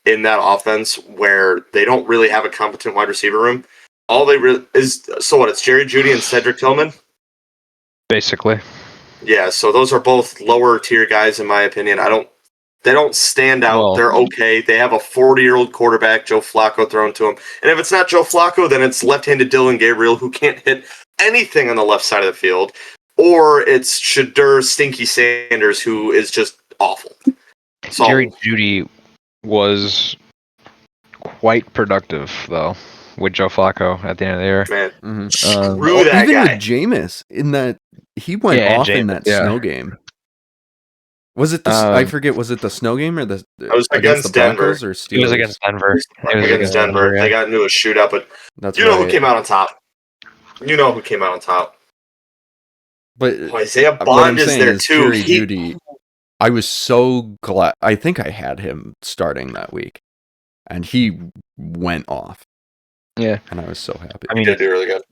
in that offense where they don't really have a competent wide receiver room. All they really is, so what, it's Jerry Jeudy and Cedric Tillman? Basically. Yeah, so those are both lower tier guys in my opinion. They don't stand out. Well, they're okay. They have a 40-year-old quarterback, Joe Flacco, thrown to him. And if it's not Joe Flacco, then it's left-handed Dylan Gabriel, who can't hit anything on the left side of the field. Or it's Shadur Stinky Sanders, who is just awful. So, Jerry Jeudy was quite productive, though, with Joe Flacco at the end of the year. Man, screw that even guy. with Jameis, in that he went off in that snow game. Was it the? I forget. Was it the snow game or the? It was against the Broncos Denver. or Steelers? It was against Denver. It was against Denver. Yeah. They got into a shootout, but That's you know who came out on top. You know who came out on top. But Isaiah what Bond I'm is saying there is too. Jerry Jeudy, I was so glad. I think I had him starting that week, and he went off. Yeah, Oh, and I was so happy. I mean, he did do really good.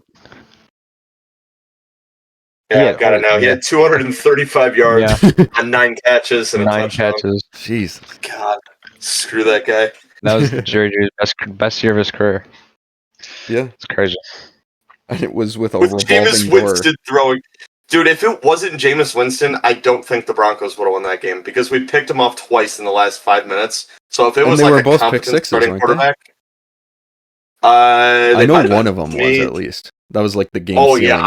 Yeah, I've got it now. He had 235 yards on 9 catches and 9 a touchdown. catches. Jesus. God, screw that guy. That was Jerry Jeudy's best year of his career. Yeah, it's crazy. And it was with a with revolving Jameis door. Winston throwing. Dude, if it wasn't Jameis Winston, I don't think the Broncos would have won that game because we picked him off twice in the last 5 minutes. So if it was like a competent starting quarterback, I know one of them was at least. That was like the game. Oh yeah,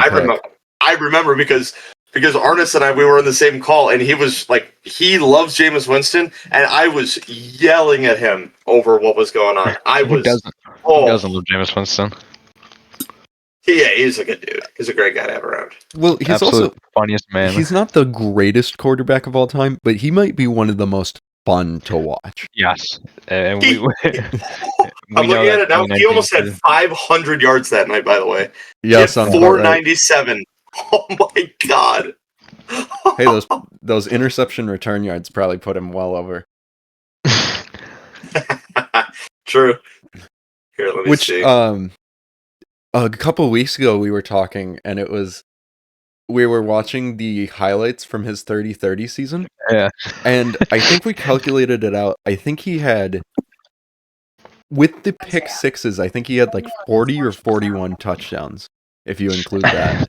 I remember because Arnis and we were in the same call, and he was like, he loves Jameis Winston, and I was yelling at him over what was going on. Who doesn't love Jameis Winston? Yeah, he's a good dude. He's a great guy to have around. Well, he's also funniest man. He's not the greatest quarterback of all time, but he might be one of the most fun to watch. Yes, and we I'm looking at it now. He almost had 500 yards that night. By the way, yes, he had 497. Right. Oh my god! Hey, those interception return yards probably put him well over. True. Here, let me see. A couple weeks ago we were talking, and we were watching the highlights from his 30-30 season. Yeah. And I think we calculated it out. I think he had, with the pick sixes, I think he had like 40 or 41 touchdowns, if you include that.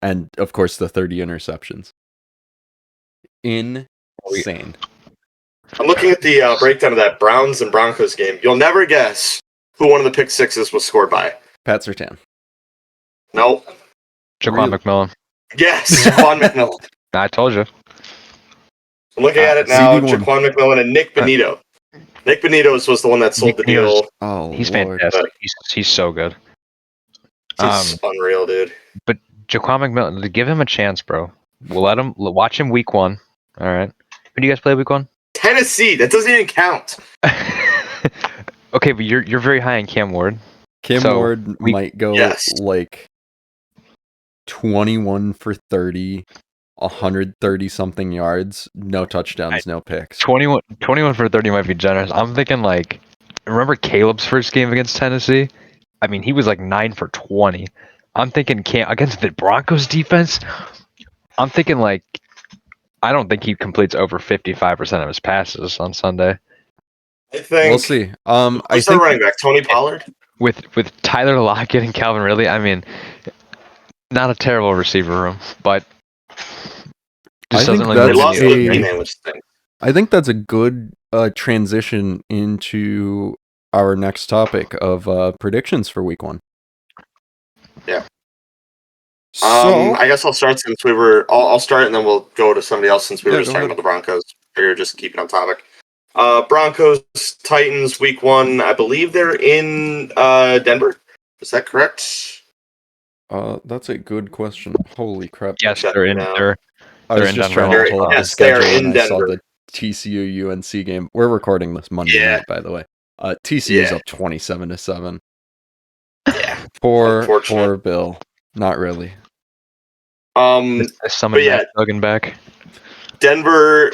And, of course, the 30 interceptions. Insane. I'm looking at the breakdown of that Browns and Broncos game. You'll never guess who one of the pick sixes was scored by. Pat Surtain. Nope. Jaquan McMillan. Yes, Jaquan McMillan. I told you. I'm looking at it now. Jaquan McMillan and Nick Benito. Nick Benito's was the one that sold the deal. Oh, he's fantastic. He's so good. He's unreal, dude. But Jaquan McMillan, give him a chance, bro. We'll watch him week 1. All right. Who do you guys play week 1? Tennessee. That doesn't even count. Okay, but you're very high on Cam Ward. Cam Ward might go like 21 for 30, 130 something yards, no touchdowns, no picks. 21 for 30 might be generous. I'm thinking like, remember Caleb's first game against Tennessee? I mean, he was like 9 for 20. I'm thinking against the Broncos defense. I'm thinking like, I don't think he completes over 55% of his passes on Sunday. I think we'll see. I think running back Tony Pollard with Tyler Lockett and Calvin Ridley. I mean, not a terrible receiver room, but I think that's a good transition into our next topic of predictions for week 1. Yeah. So, I guess I'll start since I'll start and then we'll go to somebody else since we were just talking about the Broncos. We're just keeping on topic. Broncos, Titans, week 1. I believe they're in Denver. Is that correct? That's a good question. Holy crap! Yes, they're in. They're in just Denver. trying to pull up the schedule in and I saw Denver. the TCU UNC game. We're recording this Monday night, by the way. TCU's up 27-7. Yeah, poor Bill. Not really. Duggan back. Denver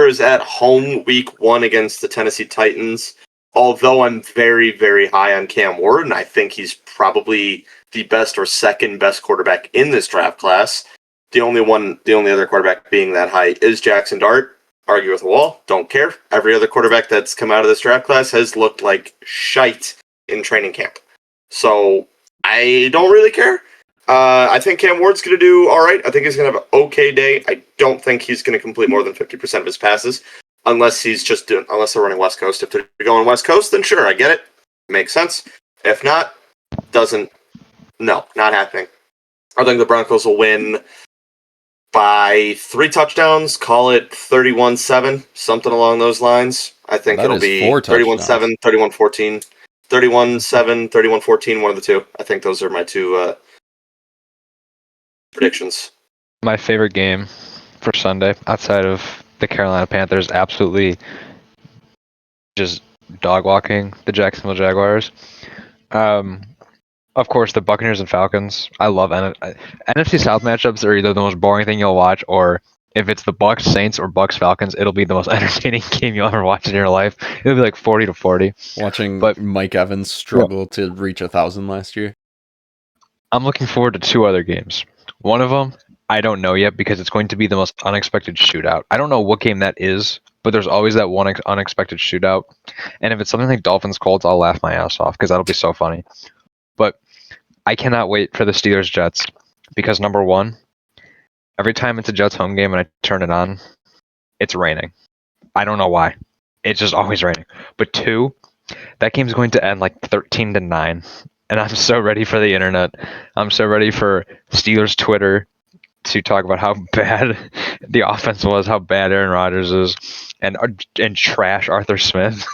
is at home week 1 against the Tennessee Titans. Although I'm very, very high on Cam Ward, and I think he's probably the best or second best quarterback in this draft class. The only other quarterback being that high is Jackson Dart. Argue with a wall. Don't care. Every other quarterback that's come out of this draft class has looked like shite in training camp. So I don't really care. I think Cam Ward's going to do all right. I think he's going to have an okay day. I don't think he's going to complete more than 50% of his passes, unless they're running West Coast. If they're going West Coast, then sure, I get it. Makes sense. If not, not happening. I think the Broncos will win by 3 touchdowns, call it 31-7, something along those lines. I think it'll be 31-7, 31-14, 31-7, 31-14, one of the two. I think those are my two predictions. My favorite game for Sunday, outside of the Carolina Panthers, absolutely just dog walking the Jacksonville Jaguars. Of course, the Buccaneers and Falcons. I love NFC South matchups are either the most boring thing you'll watch, or if it's the Bucs Saints or Bucs Falcons, it'll be the most entertaining game you'll ever watch in your life. It'll be like 40-40. Watching Mike Evans struggle to reach 1,000 last year. I'm looking forward to 2 other games. One of them, I don't know yet because it's going to be the most unexpected shootout. I don't know what game that is, but there's always that one unexpected shootout. And if it's something like Dolphins-Colts, I'll laugh my ass off because that'll be so funny. But I cannot wait for the Steelers-Jets because, number one, every time it's a Jets home game and I turn it on, it's raining. I don't know why. It's just always raining. But 2, that game's going to end like 13-9. And I'm so ready for the internet. I'm so ready for Steelers Twitter to talk about how bad the offense was, how bad Aaron Rodgers is, and trash Arthur Smith.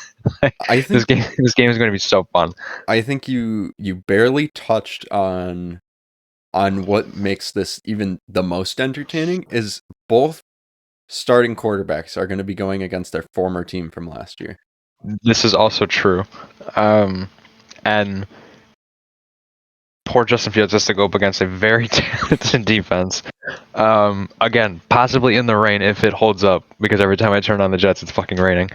I think this game is going to be so fun. I think you barely touched on what makes this even the most entertaining is both starting quarterbacks are going to be going against their former team from last year. This is also true. And poor Justin Fields has to go up against a very talented defense. Again, possibly in the rain if it holds up, because every time I turn on the Jets, it's fucking raining.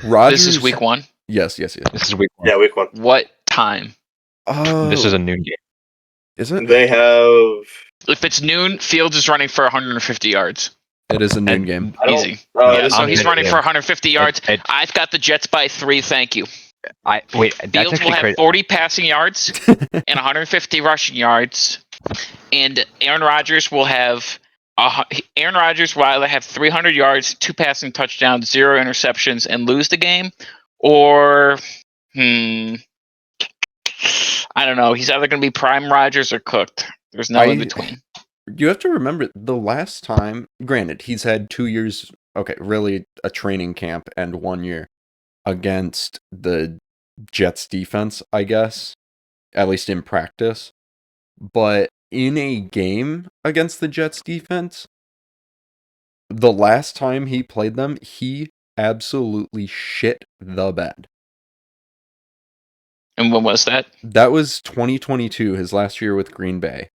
This is week 1? Yes. This is week 1. Yeah, week 1. What time? This is a noon game. Is it? They have... If it's noon, Fields is running for 150 yards. It is a noon game. Easy. So he's running for 150 yards. I've got the Jets by 3, thank you. Fields will have crazy. 40 passing yards and 150 rushing yards, and Aaron Rodgers will have either have 300 yards, 2 passing touchdowns, 0 interceptions, and lose the game, or I don't know. He's either going to be prime Rodgers or cooked. There's no in between. You have to remember the last time. Granted, he's had 2 years. Okay, really a training camp and 1 year against the Jets defense, I guess, at least in practice. But in a game against the Jets defense, the last time he played them, he absolutely shit the bed. And when was that? That was 2022, his last year with Green Bay.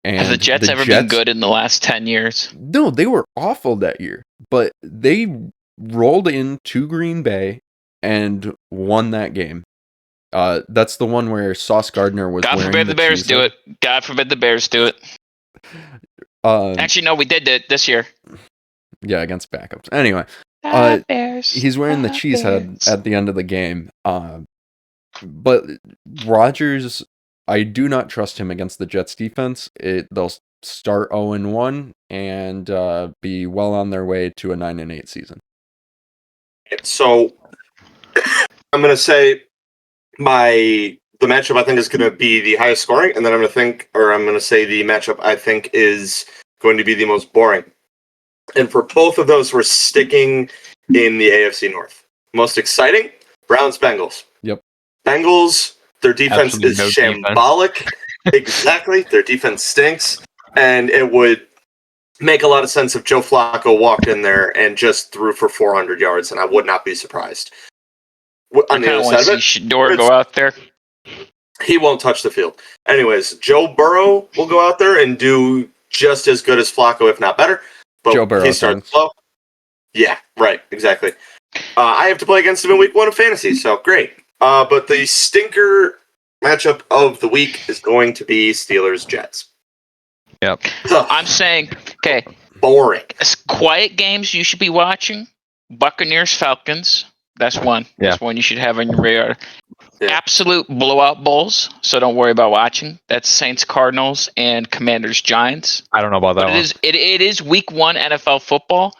And have the Jets ever been good in the last 10 years? No, they were awful that year. But they rolled into Green Bay and won that game. That's the one where Sauce Gardner was God forbid the Bears do it. God forbid the Bears do it. Actually, no, we did it this year. Yeah, against backups. Anyway, he's wearing the cheese head at the end of the game. But Rodgers, I do not trust him against the Jets defense. They'll start 0-1 and be well on their way to a 9-8 season. So I'm going to say the matchup I think is going to be the highest scoring, and then I'm going to say the matchup I think is going to be the most boring. And for both of those, we're sticking in the AFC North. Most exciting, Browns-Bengals. Yep. Bengals, their defense is shambolic. Exactly. Their defense stinks. And it would make a lot of sense if Joe Flacco walked in there and just threw for 400 yards, and I would not be surprised. On the other side of it, Shador go out there. He won't touch the field. Anyways, Joe Burrow will go out there and do just as good as Flacco, if not better. But Joe Burrow he starts slow. Yeah, right, exactly. I have to play against him in week 1 of fantasy, so great. But the stinker matchup of the week is going to be Steelers-Jets. Yep. I'm saying, okay, Boring. quiet games you should be watching. Buccaneers, Falcons. That's one. Yeah. That's one you should have on your radar. Yeah. Absolute blowout bowls, so don't worry about watching. That's Saints, Cardinals, and Commanders, Giants. I don't know about that But one. it is week 1 NFL football.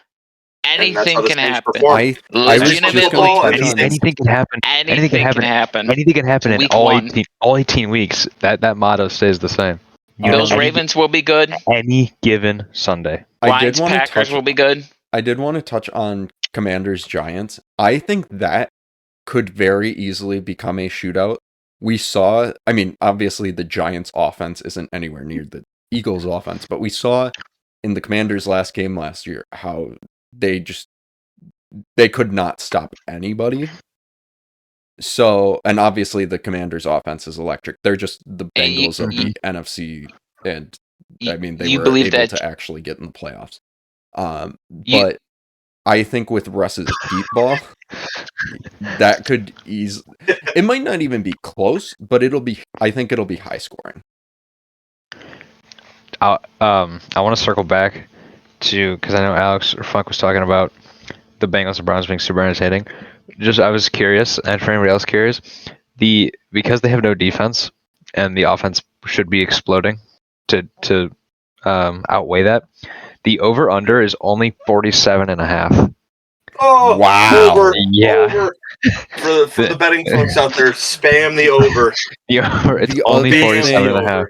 And that's how Anything the can Saints happen. perform. I was Legitimately, just going to touch on Anything can happen. anything can happen. Anything can happen in Week all 1. 18 weeks. That motto stays the same. Bills, Ravens will be good. Any given Sunday. Lions, Packers will be good. I did want to touch on Commanders Giants. I think that could very easily become a shootout. We saw, I mean, obviously the Giants offense isn't anywhere near the Eagles offense, but we saw in the Commanders last game last year how they could not stop anybody. So, and obviously the Commanders offense is electric. They're just the Bengals of the NFC, and I mean, they were able to actually get in the playoffs. But I think with Russ's deep ball, that could it might not even be close, but I think it'll be high scoring. I want to circle back to, because I know Alex or Funk was talking about the Bengals and Browns being super entertaining. I was curious, and for anybody else curious, because they have no defense and the offense should be exploding to outweigh that. The over/under is only 47.5. Oh, wow! Over, yeah. Over. For the betting folks out there, spam the over. The over. It's only 47.5.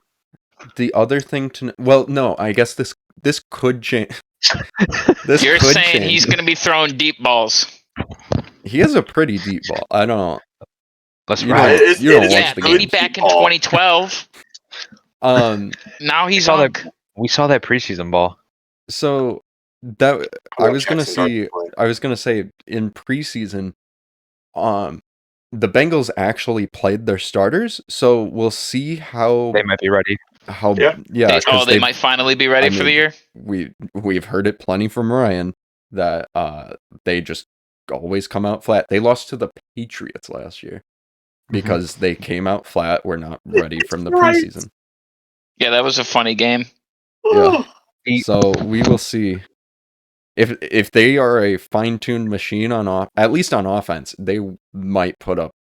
The other thing no, I guess this could change. You're saying he's going to be throwing deep balls. He has a pretty deep ball. I don't. Let's ride. You don't watch the maybe games. back in 2012. Now he's on. We saw that preseason ball. So that I was gonna say in preseason, the Bengals actually played their starters, so we'll see how they might be ready. They might finally be ready for the year. We've heard it plenty from Ryan that they just always come out flat. They lost to the Patriots last year because they came out flat. We're not ready from the preseason. Yeah, that was a funny game. Yeah. So we will see if they are a fine-tuned machine at least on offense. They might put up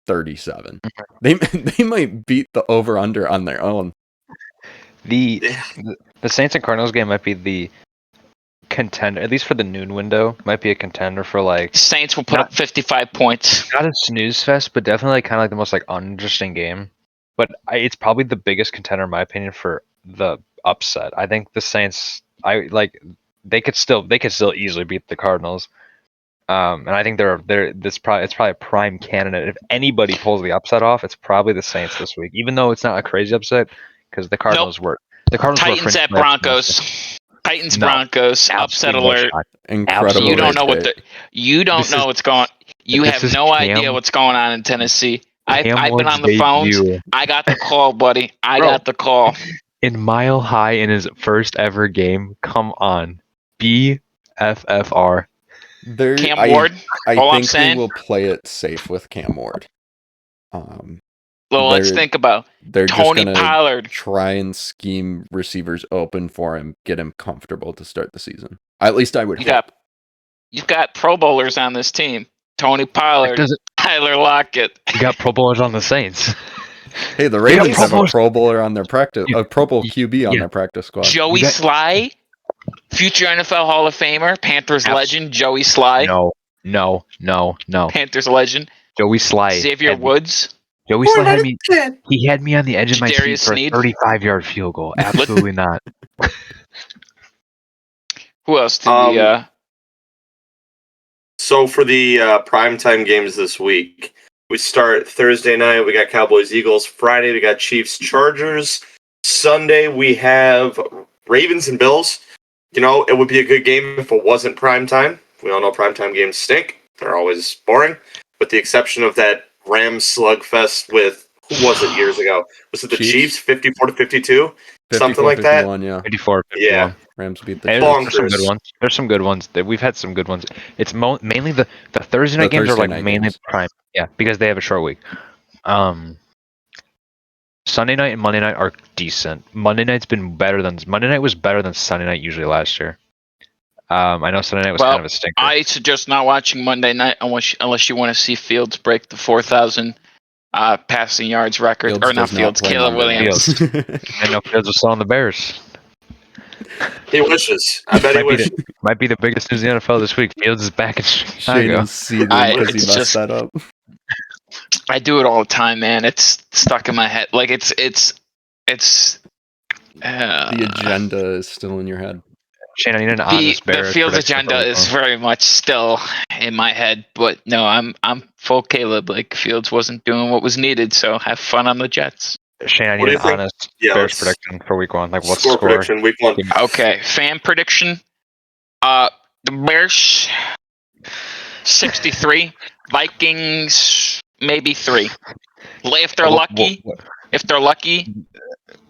37. They might beat the over/under on their own. The Saints and Cardinals game might be the contender, at least for the noon window. Might be a contender for like Saints will put up 55 points. Not a snooze fest, but definitely kind of like the most like uninteresting game. But it's probably the biggest contender in my opinion for the upset. I think the Saints, they could still easily beat the Cardinals. And I think it's probably a prime candidate. If anybody pulls the upset off, it's probably the Saints this week. Even though it's not a crazy upset, because the Cardinals were. The Cardinals Titans at Broncos. Titans Broncos upset alert. Incredible. You don't know what's going. You have no idea what's going on in Tennessee. I've been on the phones. I got the call, buddy. I got the call. In Mile High in his first ever game. Come on. BFFR. Cam Ward. I think they will play it safe with Cam Ward. Well, let's think about Tony Pollard. Try and scheme receivers open for him, get him comfortable to start the season. At least I would hope. You've got Pro Bowlers on this team. Tony Pollard, Tyler Lockett. You got Pro Bowlers on the Saints. Hey, the Ravens have a Pro Bowler on their practice, a Pro Bowl QB on their practice squad. Joey Sly, future NFL Hall of Famer, Panthers legend, Joey Sly. No. Panthers legend. Joey Sly. Xavier Woods. Joey Sly had me. He had me on the edge of my seat for a 35-yard field goal. Absolutely not. Who else did we? So for the primetime games this week, we start Thursday night. We got Cowboys, Eagles. Friday, we got Chiefs, Chargers. Sunday, we have Ravens and Bills. You know, it would be a good game if it wasn't primetime. We all know primetime games stink. They're always boring, with the exception of that Rams slugfest with, who was it years ago? Was it the Chiefs 54-52? Something like that? 54-51, yeah. 54-51. Yeah. Rams beat the Chiefs. There's some good ones. There's some good ones. We've had some good ones. It's mainly the Thursday night games are like mainly prime. Yeah, because they have a short week. Sunday night and Monday night are decent. Monday night was better than Sunday night usually last year. I know Sunday night was kind of a stinker. I suggest not watching Monday night unless you want to see Fields break the 4,000 passing yards record. Fields or not does not Fields, play Caleb Monday Williams. I know Fields was still on the Bears. He wishes. I bet he wishes. Might be the biggest news in the NFL this week. Fields is back in Shane Chicago. is seething because he it's messed just- that up. I do it all the time, man. It's stuck in my head. Like it's. The agenda is still in your head. Shane, I need an The honest Bears Fields prediction agenda for is very much still in my head, but no, I'm full Caleb. Like Fields wasn't doing what was needed, so have fun on the Jets. Shane, I What need do an you think? honest Yeah, Bears let's- prediction for week 1. Like, what's the Score score? prediction week 1. Okay, fan prediction. The Bears 63, Vikings maybe 3. If they're lucky,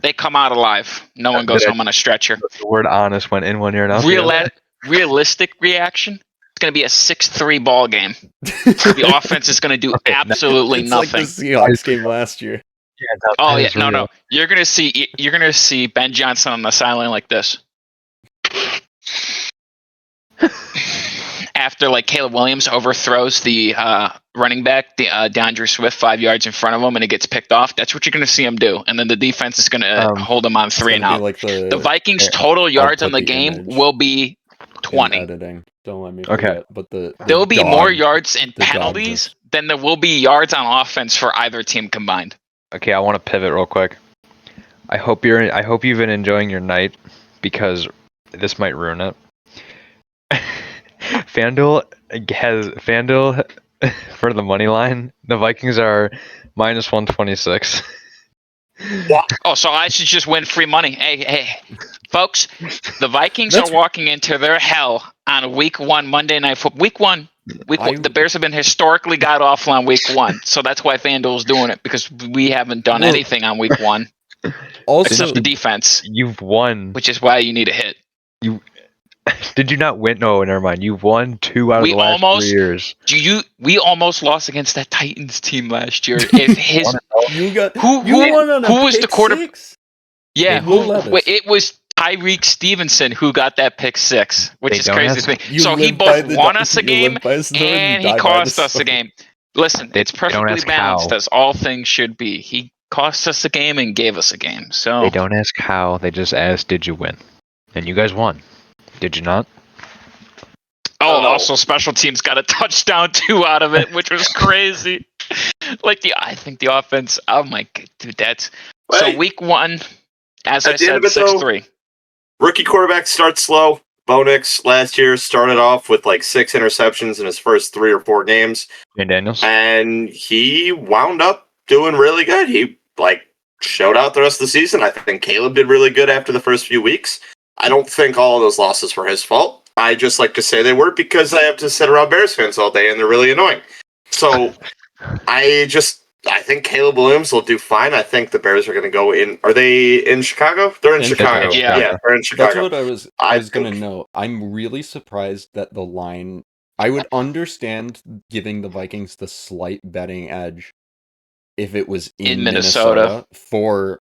they come out alive. No one goes home on a stretcher. The word honest went in one ear and out the other. Realistic reaction. It's going to be a 6-3 ball game. The offense is going to do absolutely It's nothing. like the Seahawks game last year. Oh yeah, no. You're gonna see Ben Johnson on the sideline like this. After like Caleb Williams overthrows the running back, the DeAndre Swift 5 yards in front of him, and it gets picked off. That's what you're gonna see him do, and then the defense is gonna hold him on 3 and out. Like The Vikings' total yards on the game will be 20. Editing. Don't let me forget. But there will be dog- more yards and the dog penalties just- than there will be yards on offense for either team combined. Okay, I want to pivot real quick. I hope you've been enjoying your night because this might ruin it. FanDuel for the money line. The Vikings are minus 126. Oh, so I should just win free money. Hey, folks, the Vikings are walking into their hell on week 1, Monday Night Football. Week one. The Bears have been historically god awful on week 1, so that's why FanDuel's doing it, because we haven't done anything on week 1 Also, except the defense, You've won. which is why you need a hit. Did you not win? No, never mind. You've won 2 out of the last 3 years. We almost lost against that Titans team last year. If his who was the quarterback? Yeah, it was Tyreek Stevenson who got that pick 6, which is crazy to me. So he both won us a game and he cost us a game. Listen, it's perfectly balanced as all things should be. He cost us a game and gave us a game. So they don't ask how, they just ask, did you win? And you guys won. Did you not? Also special teams got a touchdown 2 out of it, which was crazy. I think the offense. Oh my god, dude, that's so week 1. As I said, 6-3. Rookie quarterback starts slow. Bo Nix last year started off with like 6 interceptions in his first 3 or 4 games. Jane Daniels. And he wound up doing really good. He showed out the rest of the season. I think Caleb did really good after the first few weeks. I don't think all of those losses were his fault. I just like to say they were because I have to sit around Bears fans all day and they're really annoying. So I think Caleb Williams will do fine. I think the Bears are going to go in. Are they in Chicago? They're in Chicago. Yeah, they're in Chicago. That's what I was going to know. I'm really surprised that the line. I would understand giving the Vikings the slight betting edge if it was in Minnesota for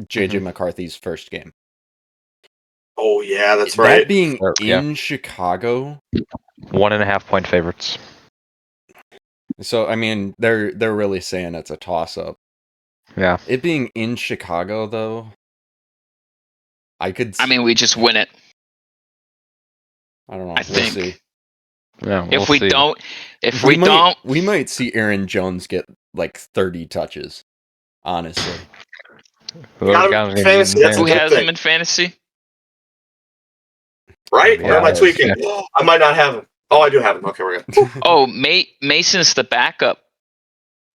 JJ McCarthy's first game. Oh yeah, that's right. That being in Chicago, 1.5 point favorites. So I mean, they're really saying it's a toss up. Yeah. It being in Chicago though, we just win it. I don't know. I think. See. Yeah, if we don't, we might see Aaron Jones get like 30 touches. Honestly. Who has him in fantasy? Right? Where am I tweaking? Yeah. I might not have him. Oh, I do have him. Okay, we're good. Mason's the backup.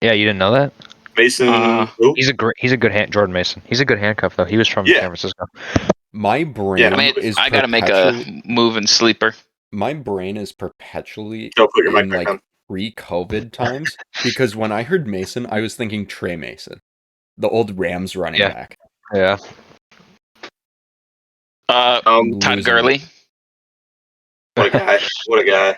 Yeah, you didn't know that? Mason. He's a good Jordan Mason. He's a good handcuff though. He was from San Francisco. My brain is. I gotta make a move in sleeper. My brain is perpetually Don't put your in mic back on. pre-COVID times because when I heard Mason, I was thinking Trey Mason, the old Rams running back. Yeah. Todd Gurley. What a guy.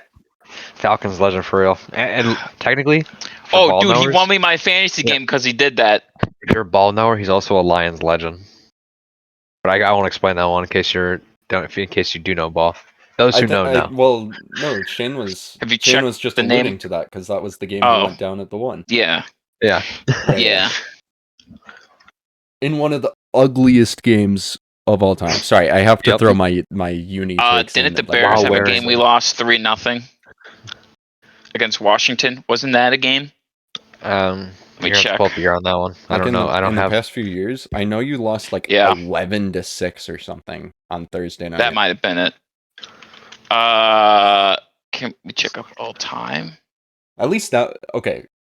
Falcons legend for real. And technically, he won me my fantasy game because he did that. If you're a ball knower, he's also a Lions legend. But I won't explain that one in case you do know ball. Those who know. Well, no, Shane was just alluding to that because that was the game he went down at the one. Yeah. Yeah. Yeah. In one of the ugliest games of all time. Sorry, I have to throw my uni takes didn't in. the Bears have a game we lost 3-0 against Washington? Wasn't that a game? Let me check. Pull up the year on that one. I don't know. In the past few years, I know you lost 11-6 or something on Thursday night. That might have been it. Can we check up all time? At least that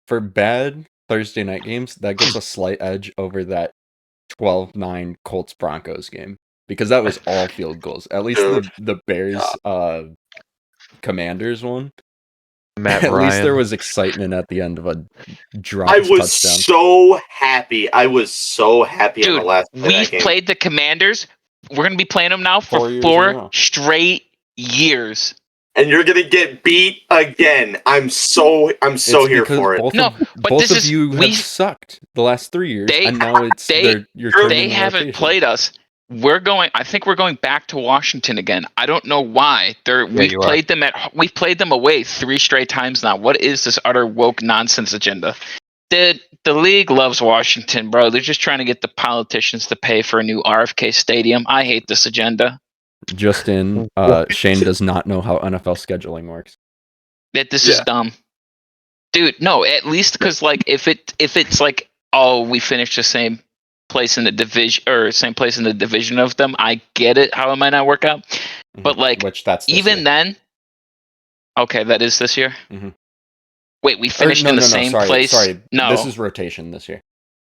for bad Thursday night games, that gets a slight edge over that 12-9 Colts Broncos game because that was all field goals. At least the Bears Commanders one. Matt At Ryan. least there was excitement at the end of a drop touchdown. I was so happy. Dude, on the last we've played the Commanders. We're going to be playing them now for 4 straight years. And you're going to get beat again. I'm so here for it. Both of you have sucked the last 3 years, and now they haven't played us. I think we're going back to Washington again. I don't know why. We've played them away 3 straight times now. What is this utter woke nonsense agenda? The league loves Washington, bro. They're just trying to get the politicians to pay for a new RFK stadium. I hate this agenda. Justin, Shane does not know how NFL scheduling works. This is dumb. Dude, no, at least because if it's like, oh, we finished the same place in the division or same place in the division of them, I get it how it might not work out. But then okay, that is this year. Mm-hmm. Wait, we finished in the same place. Sorry, no, this is rotation this year.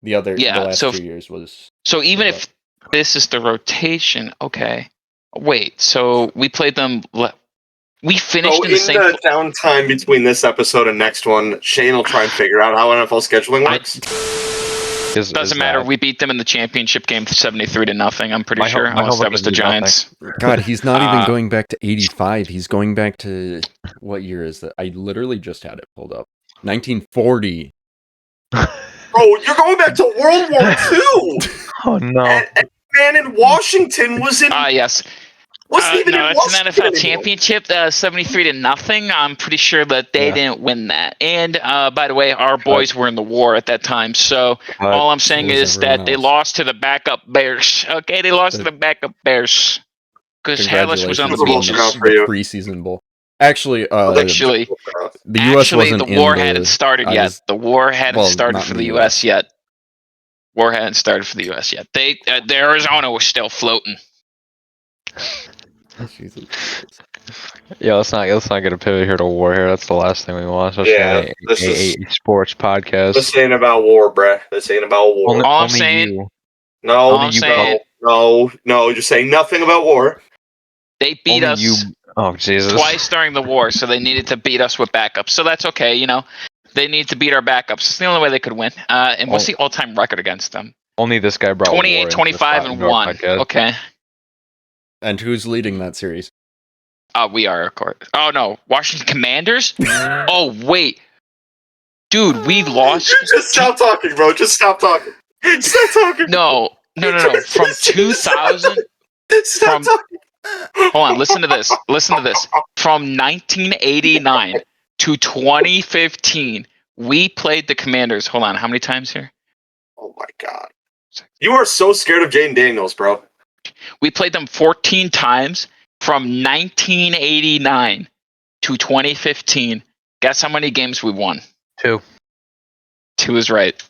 The last 2 years was. So even if this is the rotation, okay. Wait, so we played them. We finished in the same. In the downtime between this episode and next one, Shane will try and figure out how NFL scheduling works. Doesn't matter. We beat them in the championship game 73-0. I'm pretty sure. Unless that was the Giants. God, he's not even going back to 85. He's going back to what year is that? I literally just had it pulled up. 1940. Bro, you're going back to World War II. Oh no. And man in Washington was in. Yes. Wasn't even in it's Washington an NFL anymore. Championship, 73-0. I'm pretty sure that they didn't win that. And by the way, our boys were in the war at that time. So all I'm saying is that they lost to the backup Bears. Okay, they lost to the backup Bears because Hallis was on the preseason bowl. Actually, the U.S. wasn't the war hadn't started yet. The war hadn't started for the U.S. yet. War hadn't started for the U.S. yet. The Arizona was still floating. Yeah, let's not get a pivot here to war here. That's the last thing we want. Especially this is a sports podcast. This ain't about war, bruh. This ain't about war. All I'm saying. No, you're saying nothing about war. They beat us. Oh Jesus! Twice during the war, so they needed to beat us with backups. So that's okay, They need to beat our backups. It's the only way they could win. And what's the all-time record against them? Only this guy brought 28, 25, and 1. Okay. And who's leading that series? We are, of course. Oh, no. Washington Commanders? Oh, wait. Dude, we lost. Just stop talking, bro. Just stop talking. Stop talking. No. From 2000. Stop talking. Hold on. Listen to this. From 1989 to 2015, we played the Commanders. Hold on. How many times here? Oh, my God. You are so scared of Jaden Daniels, bro. We played them 14 times from 1989 to 2015. Guess how many games we won? 2. 2 is right.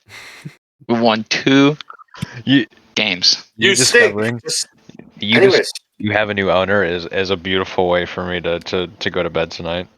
We won 2 games. You have a new owner is a beautiful way for me to go to bed tonight.